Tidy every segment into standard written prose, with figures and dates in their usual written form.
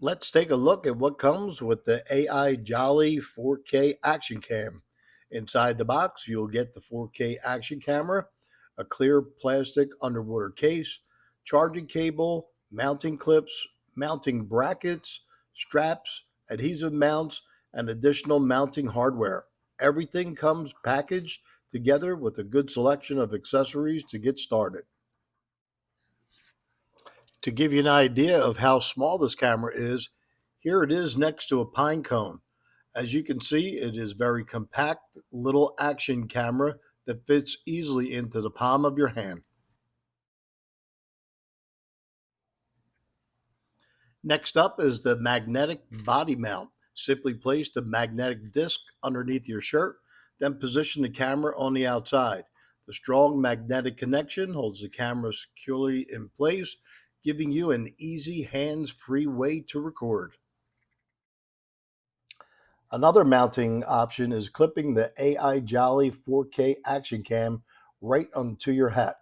Let's take a look at what comes with the AIJOLLY 4K Action Cam. Inside the box, you'll get the 4K action camera, a clear plastic underwater case, charging cable, mounting clips, mounting brackets, straps, adhesive mounts, and additional mounting hardware. Everything comes packaged together with a good selection of accessories to get started. To give you an idea of how small this camera is, here it is next to a pine cone. As you can see, it is very compact little action camera that fits easily into the palm of your hand. Next up is the magnetic body mount. Simply place the magnetic disc underneath your shirt, then position the camera on the outside. The strong magnetic connection holds the camera securely in place, giving you an easy hands-free way to record. Another mounting option is clipping the AI Jolly 4K Action Cam right onto your hat.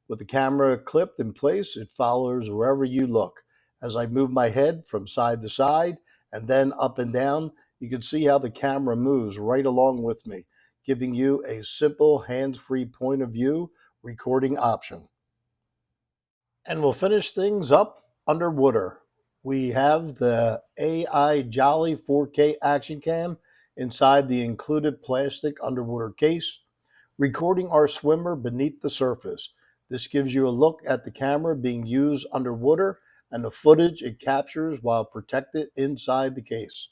With the camera clipped in place, it follows wherever you look. As I move my head from side to side and then up and down, you can see how the camera moves right along with me, giving you a simple hands-free point of view recording option. And we'll finish things up underwater. We have the AI Jolly 4K Action Cam inside the included plastic underwater case, recording our swimmer beneath the surface. This gives you a look at the camera being used underwater and the footage it captures while protected inside the case.